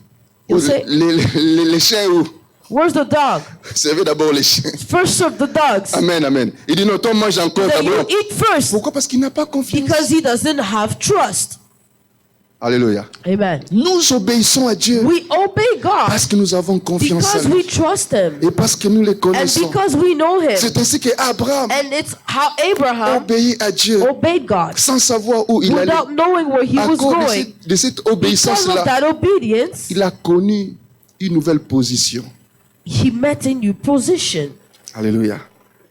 He'll say, les chiens où? where's the dog? Servez d'abord les chiens. First serve the dogs. Amen, amen. Il dit, non, toi mange encore Then you d'abord. eat first. Pourquoi? Parce qu'il n'a pas confiance. Because he doesn't have trust. Alléluia. Amen. Nous obéissons à Dieu We obey God parce que nous avons confiance en because lui we trust Him et parce que nous les and connaissons. because we know Him. C'est ainsi qu'Abraham And it's how Abraham obéit à Dieu obeyed God sans savoir où il allait. without knowing where he À was cause going. de cette Because of obéissance-là, that obedience, il a connu une nouvelle position. he met a new position. Alléluia.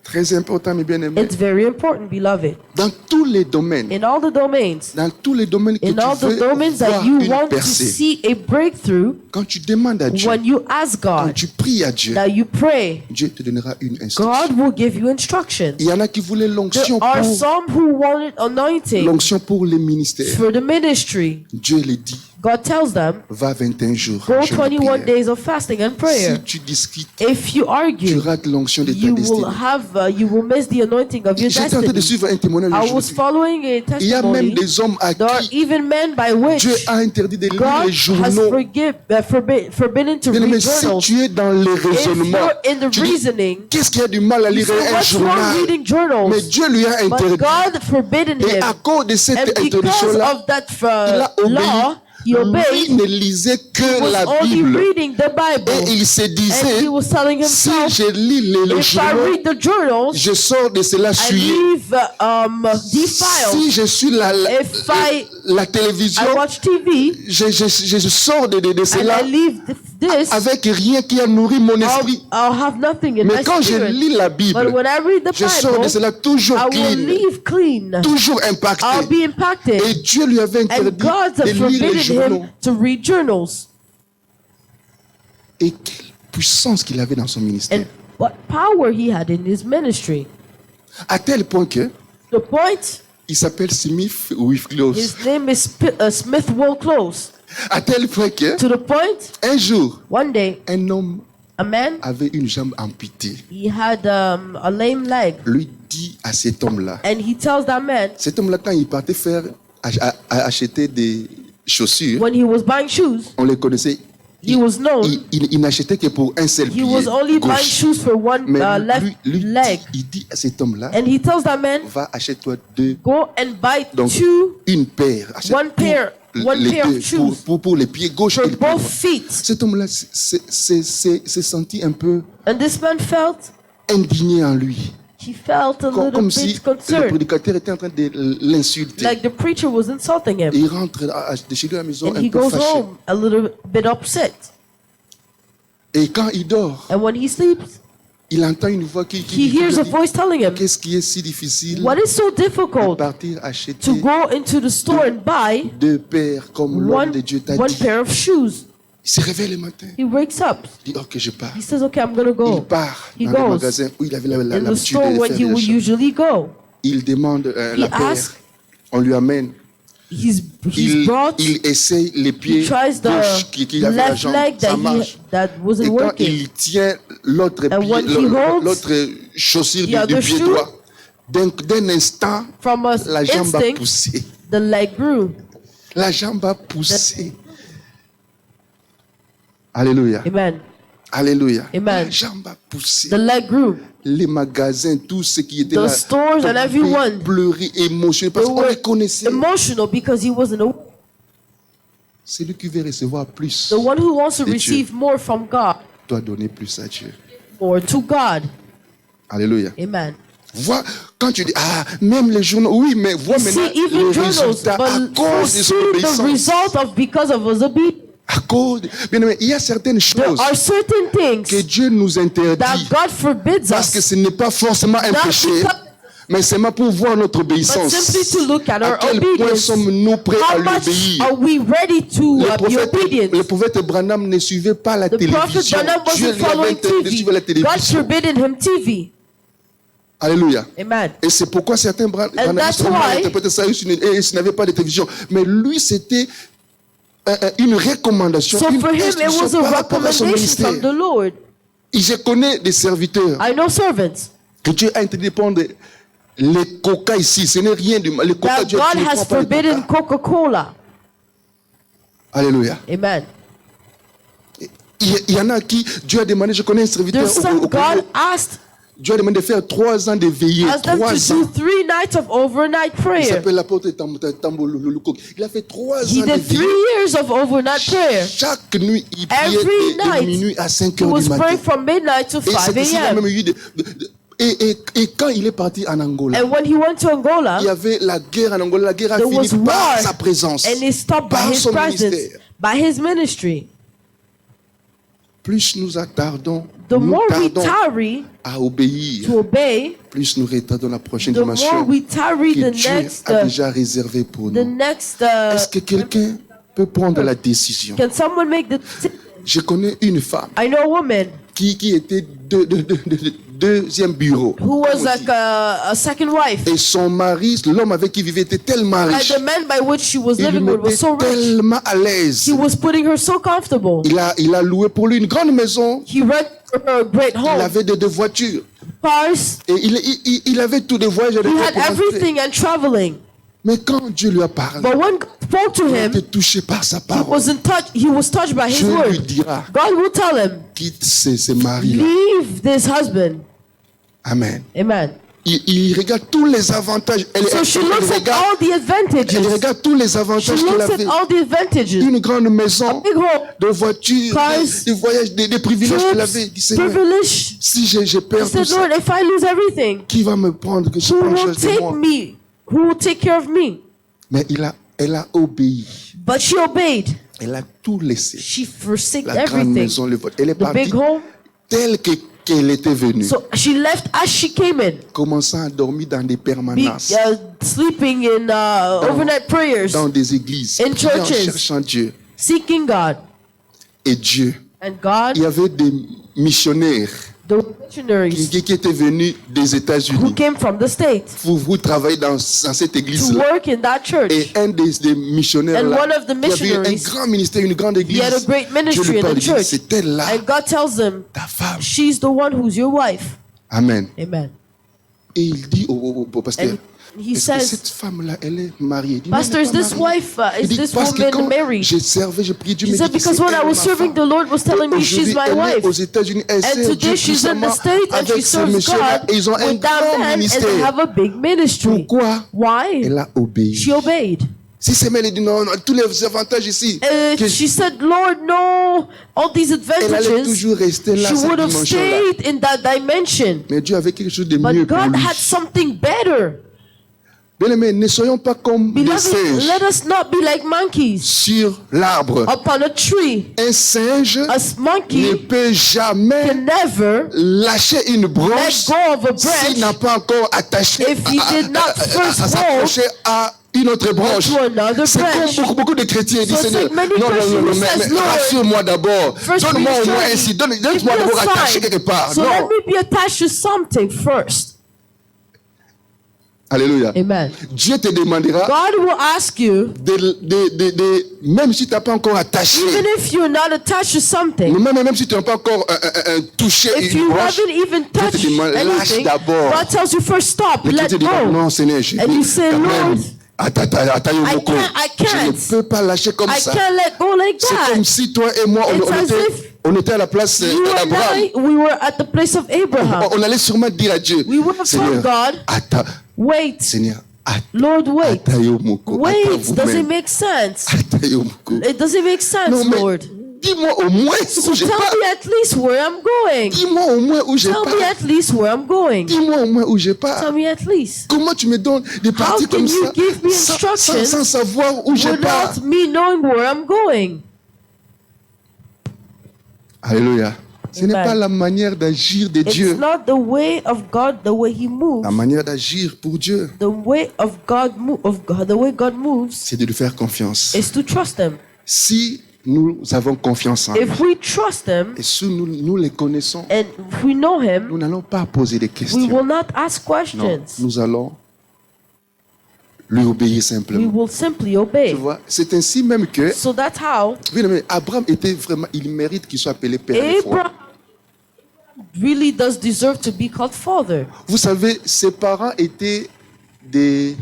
Très important, mes bien-aimés. It's very important, beloved. Dans tous les domaines, In all the domains, dans tous les domaines que in all tu the veux domains that voir you une want to percée, see a breakthrough, quand tu demandes à Dieu, when you ask quand God, tu pries à Dieu, that you pray, Dieu te donnera une instruction. God will give you instructions. Il y en a qui voulaient There l'onction are pour, some who wanted anointing les ministères. for the ministry. Dieu les dit, God tells them, va 21 jours. go jeûne et 21 prière. days of fasting and prayer. Si tu discutes, If you tu argue, rates l'onction de ta you destinée. you will miss the anointing of your J'étais en train de destiny. suivre un témoignage I was aujourd'hui. following a Il y a même testimony. des hommes à There are qui even men by which Dieu a interdit de lire God les has journaux. forbidden to Bien aimé, read si journals. tu es dans les If raisonnements, you're in the tu dis, reasoning, qu'est-ce qu'il y a du mal à lire so un what's wrong journal? reading Mais journals? Dieu lui a But interdit. God forbidden Et him. à cause de cette And because interdiction-là, of that il a obéi. law, he Lui obeyed. ne lisait He que was la only Bible. reading the Bible. Et il se And disait, he was telling si himself, je lis les if I journaux, read the journals, je sors de cela I souillé. leave defiled. Si je suis la télévision, I watch TV je sors de and cela I leave this. avec rien qui a nourri mon esprit. I'll have nothing in Mais my quand je spirit. lis la But Bible, when I read the je sors de Bible, cela toujours I will clean, leave clean. toujours impacté. I'll be impacted. Et Dieu lui avait And interdit God de has lire les forbidden journaux. him to read journals. Et quelle puissance qu'il avait dans son ministère. And what power he had in his ministry. À tel point que The point, il s'appelle Smith Wicklose. his name is Smith Close. À tel point que To the point, un jour, one day, un homme a man, avait une jambe amputée. he had a lame leg. Lui dit à cet homme-là, And he tells that man, cet homme-là, quand il partait acheter des chaussures, when he was buying shoes, on les connaissait. he was known. Il n'achetait que pour un seul He pied was only buying gauche. shoes for one Mais left lui leg. il dit à cet homme-là, And he tells that man, va acheter-toi deux, go and buy donc two, une paire. Achète one pair les of deux shoes pour les pieds gauche for et le pied both droit. feet. Cet homme-là s'est senti un peu And this man felt, indigné en lui. he felt a little Comme bit si le concerned. prédicateur était en train de l'insulter. Like the preacher was insulting him. Et il rentre de chez lui à la maison And un he peu goes fâché. home a little bit upset. Et quand il dort, And when he sleeps, il entend une voix qui he lui hears a dit, voice telling him, qu'est-ce qui est si difficile what is so de difficult partir acheter to go into the store and buy deux paires comme l'homme de Dieu t'a one dit. pair of shoes? Il se réveille le matin. He wakes up. Il dit, ok, je pars. He says, okay, I'm going to Il go. part He dans le goes magasin où il avait in the l'habitude store de when faire he des would achats. usually go. Il demande He la paire. asks, On lui amène. he's brought, Il essaye les he pieds tries gauche qui avait la left jambe. leg Ça marche. that wasn't Et quand working. il tient l'autre And pied, when he holds l'autre chaussure the du other pied shoe, droit, d'un instant, From a la jambe a instinct, poussé. the leg grew. La jambe a poussé. Alléluia. Amen. Alléluia. Amen. La jambe a poussé. The leg grew. Les magasins, tout ce qui était The là, stores and everyone, pleurer, émotionné, parce they qu'on were les connaissait. emotional because he wasn't a, C'est lui qui veut recevoir plus. the one who wants to de receive Dieu more from God, doit donner plus à Dieu. more to God. Alléluia. Amen. Vois, quand tu dis, ah, même les journaux, oui, mais vois maintenant See, even le journals, résultat à but cause de see son the obéissance. result of because of his obedience. À cause, bien aimé, il y a certaines There choses are certain que things Dieu nous interdit that God forbids parce que us. ce n'est pas forcément un Not péché, because Mais c'est pour voir notre obéissance. But simply to look at our à quel point sommes-nous prêts à lui obéir? Are we ready to be obedient? Le prophète Branham ne suivait pas la télévision. Dieu lui avait interdit de suivre la télévision. God forbidden him TV. Alléluia. Amen. Et c'est pourquoi certains Branham interprétaient ça et s'il n'avait pas de télévision. Mais lui, c'était une recommandation. So for him, it was a recommendation from the Lord. Et je connais des serviteurs. I know servants. Que Dieu a interdit de prendre les coca ici. Ce n'est rien du mal. Les coca, Dieu God has forbidden Coca-Cola. Alléluia. Amen. Il y en a qui Dieu a demandé, je connais un serviteur. God asked Dieu a demandé de faire 3 ans de veillée. 3 ans. 3 nights of overnight prayer. Il s'appelle l'apôtre Tambololo. Il a fait 3 ans de veillée. He did 3 years of overnight prayer. Chaque nuit, il priait de minuit à 5 heures du matin. He was praying from midnight to 5 a.m. Et quand il est parti en Angola, and when he went to Angola, il y avait la guerre en Angola. La guerre a fini par sa présence, and it stopped by his presence, by his ministry. Plus nous attardons, à obéir, plus nous retardons la prochaine dimension que Dieu a déjà réservée pour nous. Est-ce que quelqu'un peut prendre la décision? Je connais une femme qui était deuxième bureau. Who was like a second wife. Et son mari, l'homme avec qui vivait, était tellement riche. And the man by which she was living with was so rich. Tellement à l'aise. He was putting her so comfortable. Il a loué pour lui une grande maison. He rented her a great home. Il avait deux voitures. Cars. Et il avait tout de voyages. He had everything and traveling. Mais quand Dieu lui a parlé, but when God spoke to him, il était touché par sa parole. He was touched by his word. Dieu lui dira, God will tell him, quitte ce mari-là. Leave this husband. Amen. Amen. Il regarde tous les avantages. So she looks at all the advantages. Elle regarde tous les avantages qu'elle avait. All the advantages. Une grande maison, big home, de voitures, des voyages, des privilèges qu'elle avait. Dit, Seigneur, si je perds tout ça, Lord, if I lose everything, qui va me prendre que je prenne chose de moi? Who will take care of me? Mais elle a obéi. But she obeyed. Elle a tout laissé. She forsook la grande maison, le vote. Elle est partie telle qu'elle était venue. So she left as she came in. Commençant à dormir dans des permanences. Sleeping in overnight prayers. Dans des églises. In churches. Cherchant Dieu. Seeking God. Et Dieu. And God. Il y avait des missionnaires. Qui étaient venus des États-Unis. Who came from the States. Vous travaillez dans cette église. To work in that church. Et un des missionnaires là, qui avait un grand ministère, une grande église. He had a great ministry Dieu lui in the church. C'est elle là. And God tells him, ta femme. She's the one who's your wife. Amen. Amen. Et il dit au pasteur, he says, cette femme-là, elle est mariée. Dit, Pastor, is this wife, is this woman married? Je servais, je priais Dieu. He said, because when I was serving the Lord was telling me she's my wife. And today she's in the States and she serves God with that man and they have a big ministry. Pourquoi? Why? Elle a obéi. She obeyed. Si c'est elle dit non, tous les avantages ici. She said, Lord, no, all these advantages. Elle allait toujours rester là, she would have stayed in that dimension. Mais Dieu avait quelque chose de mieux pour lui. But God had something better. Bien-aimés, ne soyons pas comme des singes. Let us not be like monkeys. Sur l'arbre. Upon a tree. Un singe ne peut jamais lâcher une branche s'il n'a pas encore attaché à une autre branche. C'est comme beaucoup de chrétiens disent, Seigneur, non, mais rassure-moi d'abord. Donne-moi au moins ainsi. Donne-moi d'abord attaché quelque part. So let me be attached to something first. Alléluia. Amen. Dieu te demandera. God will ask you. Même si tu n'as pas encore attaché. Even if you're not attached to something. Même si tu n'as pas encore touché if une branche. If you haven't even touched anything. God tells you first stop. Let go. Non, Seigneur, and you say, Lord. I can't. Je ne peux pas lâcher comme ça. I can't let go like that. C'est comme si toi et moi on était à la place d'Abraham. We were at the place of Abraham. On allait sûrement dire à Dieu. We would have told God. Wait. Seigneur. Lord, wait. Wait. Does it make sense? It doesn't make sense, non, Lord. Dis-moi au moins où j'ai pas. Tell me at least where I'm going. Dis-moi au moins où j'ai pas. Tell me at least where I'm going. Dis-moi au moins où j'ai pas. Tell me at least. Comment tu me donnes des parties comme ça sans savoir où j'ai pas? Without me knowing where I'm going. Alléluia. Ce n'est pas la manière d'agir de Dieu. It's not the way of God, the way He moves. La manière d'agir pour Dieu, the way God moves, c'est de lui faire confiance. Is to trust Him. Si nous avons confiance en lui, If we trust Him, et si nous les connaissons, and if we know Him, nous n'allons pas poser des questions. We will not ask questions. Non, nous allons lui obéir simplement. We will simply obey. Tu vois, c'est ainsi même que so that's how Abraham était vraiment, il mérite qu'il soit appelé père de foi. Really does deserve to be called father. Vous savez, ses parents étaient des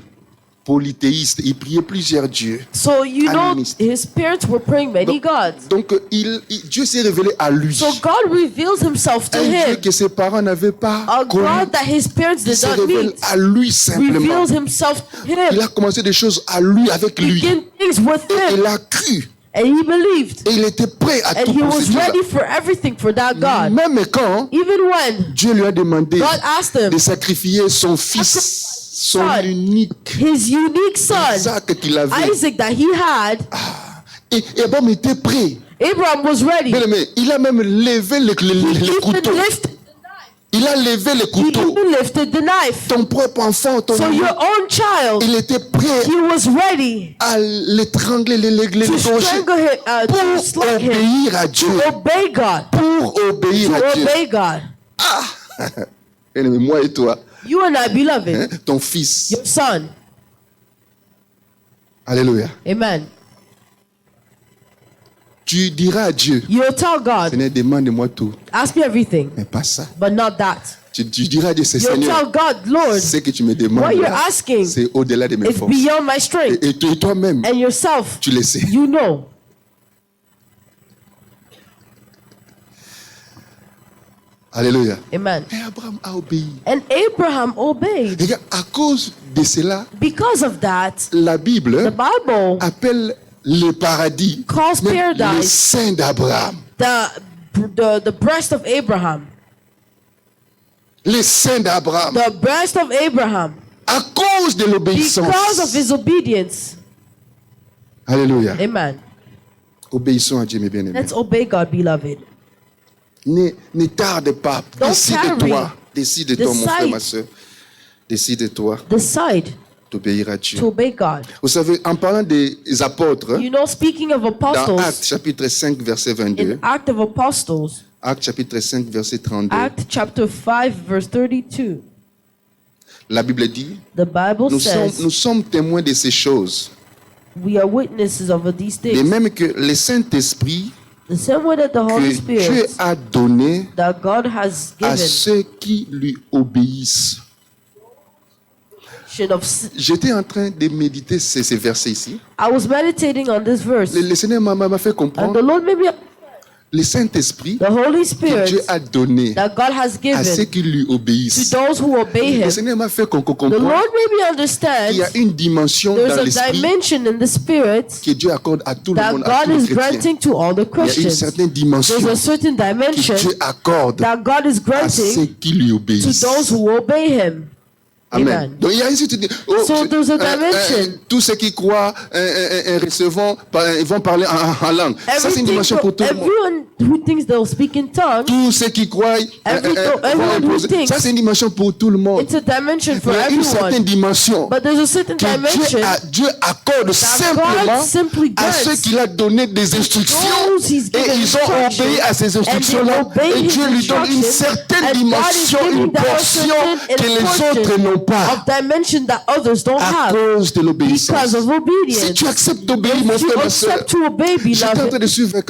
polythéistes. Ils priaient plusieurs dieux. So you know, his parents were praying many gods. Donc Dieu s'est révélé à lui. So God reveals himself to him. Dieu que ses parents n'avaient pas connu. God that his parents did not meet. À lui simplement. Reveals himself to him. Il a commencé des choses à lui, avec lui. Things with him. Il a cru. And he believed. Et il était prêt à tout he was ready for everything for that God. Même quand Even when Dieu lui a demandé God asked him de sacrifier son fils, son unique, his unique son, Isaac qu'il avait. Isaac that he had. Et Abraham était prêt. Abraham was ready. Mais il a même levé le couteau. Il a levé le couteau. He lifted the knife. Ton propre enfant, ton so your own child. Il était prêt. He was ready. À l'étrangler, pour obéir à Dieu. To obey God. Pour obéir à Dieu. Obey God. Moi et toi. You and I, beloved. Ton fils. Your son. Alléluia. Amen. Tu diras à Dieu, you'll tell God, Seigneur, demande-moi tout. Ask me everything. Mais pas ça. But not that. Tu diras à Dieu, you'll Seigneur, tell God, Lord, ce que tu me demandes, what you're asking, c'est au-delà de mes forces. It's beyond my strength. Et toi-même, and yourself, tu le sais. You know. Alléluia. Amen. Et Abraham a obéi. And Abraham obeyed. Et à cause de cela, because of that, la Bible the Bible appelle le paradis le sein d'Abraham. The breast of Abraham. Le sein d'Abraham. The breast of Abraham. À cause de l'obéissance. Because of his obedience. Alléluia. Amen. Obéissons à Dieu, mes bien-aimés. Let's obey God, beloved. Ne tarde pas. Décide-toi. Décide-toi, mon frère, ma soeur. Décide-toi. Decide. D'obéir à Dieu. To obey God. Vous savez, en parlant des apôtres, you know, speaking of apostles, dans Actes chapitre 5, verset 22, in Acts of Apostles, Actes chapitre 5, verset 32, Acts chapter 5, verse 32, la Bible dit, the Bible says, nous sommes témoins de ces choses. We are witnesses of these things. Et même que le Saint-Esprit the same way that the Holy que Dieu Spirit a donné that God has given à ceux qui lui obéissent. J'étais en train de méditer ces versets ici. I was meditating on this verse. Le Seigneur m'a fait comprendre. And the Lord made me le Saint-Esprit the Holy Spirit que Dieu a donné that God has given à ceux qui lui obéissent. To those who obey him. Le Seigneur m'a fait comprendre. The Lord made me understand. Il y a une dimension dans l'esprit que Dieu accorde à tout le monde, à tous les chrétiens. To all the Christians. Il y a une certaine dimension que Dieu accorde à ceux qui lui obéissent. To those who obey him. Amen. Donc il y a ici, so there's a dimension. Tous ceux qui croient recevront, ils vont parler en langue. Ça c'est une dimension pour tout le monde. Everyone who thinks they'll speak in tongues. Tous ceux qui croient vont imposer. Ça c'est une dimension pour tout le monde. It's a dimension for everyone. Il y a une certaine dimension. But there's a certain dimension. Dieu accorde simplement à ceux qu'il a donné des instructions et ils ont obéi à ces instructions-là. Et Dieu lui donne une certaine dimension, une portion que les autres n'ont pas. Of dimension that others don't à cause de l'obéissance. Because of obedience. Si tu acceptes d'obéir, mon frère, ma soeur, j'étais en train de suivre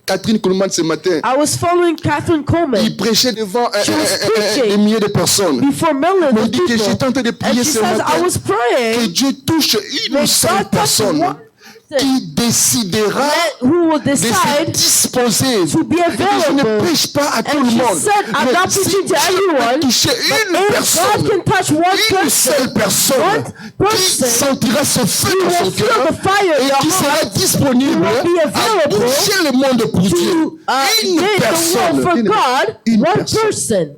Catherine Coleman ce matin. I was following Catherine Coleman. Il prêchait devant des milliers de personnes. Il dit que j'étais en train de prier ce matin. Que Dieu touche une seule personne qui décidera de se disposer. Je ne prêche pas à tout le monde. Mais si Dieu peut toucher une personne, une seule personne qui sentira ce feu dans son cœur et qui sera disponible à toucher le monde pour Dieu. Une personne.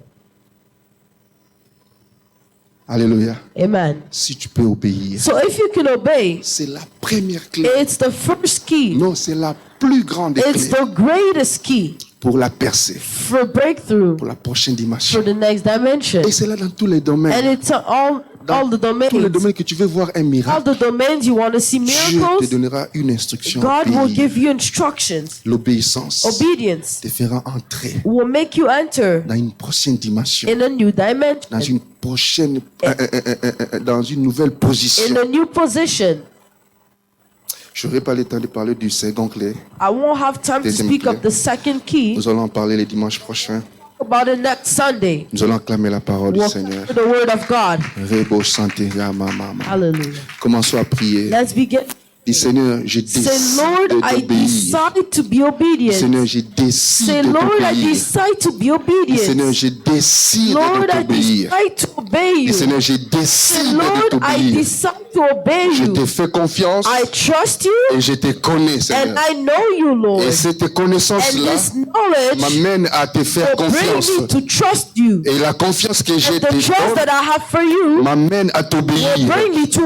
Alléluia. Amen. Si tu peux obéir. So if you can obey, c'est la première clé. It's the first key. Non, c'est la plus grande clé. It's the greatest key. pour la percée, for breakthrough, pour la prochaine dimension. for the next dimension. Et c'est là dans tous les domaines. And it's all the domains. Tous les domaines que tu veux voir un miracle, all the domains you want to see Dieu miracles, te donnera une instruction. God will give you instructions. L'obéissance Obedience te fera entrer will make you enter dans une prochaine dimension, in a new dimension, dans une prochaine, dans une nouvelle position. in a new position. Je n'aurai pas le temps de parler du second clé. I won't have time to speak of the second key. Nous allons en parler le dimanche prochain. About it next Sunday. Nous allons acclamer la parole du Seigneur. The word of God. Rebo santé ya mama. Hallelujah. Commençons à prier. Let's begin. Dis Seigneur, je décide I decide to be obedient. Seigneur, je décide Say, Lord, I d'obéir. decide to be obedient. Seigneur, je décide Lord, I d'obéir. decide to obey you. Seigneur, je décide Lord, I d'obéir. decide to obey Je you. te fais confiance I trust you. et je te connais, Seigneur. And I know you, Lord. Et cette connaissance-là And this knowledge m'amène à te faire will bring confiance. me to trust you. Et la confiance que je And te the trust donne that I have for you m'amène à t'obéir. will bring me to Je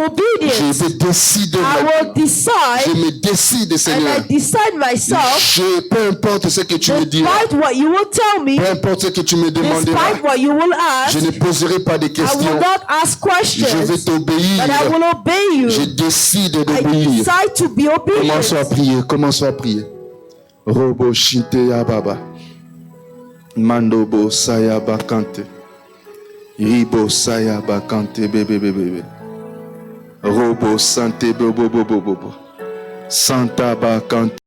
obedience. vais décider I maintenant. will decide, Je me décide, and Seigneur. I decide myself, Peu importe ce que tu me diras, despite what you will tell me, peu importe ce que tu me demanderas, despite what you will ask, je ne poserai pas de I will questions. not ask questions, Je vais t'obéir. but I will obey you. Je décide I d'obéir. decide to be Commençons à obedient. prier, commençons à prier. Robo shinte ya baba. Mandobo saya bakante. Ribo saya bakante bebe bebe. Robo sante bobo bobo bobo. Santa bakante.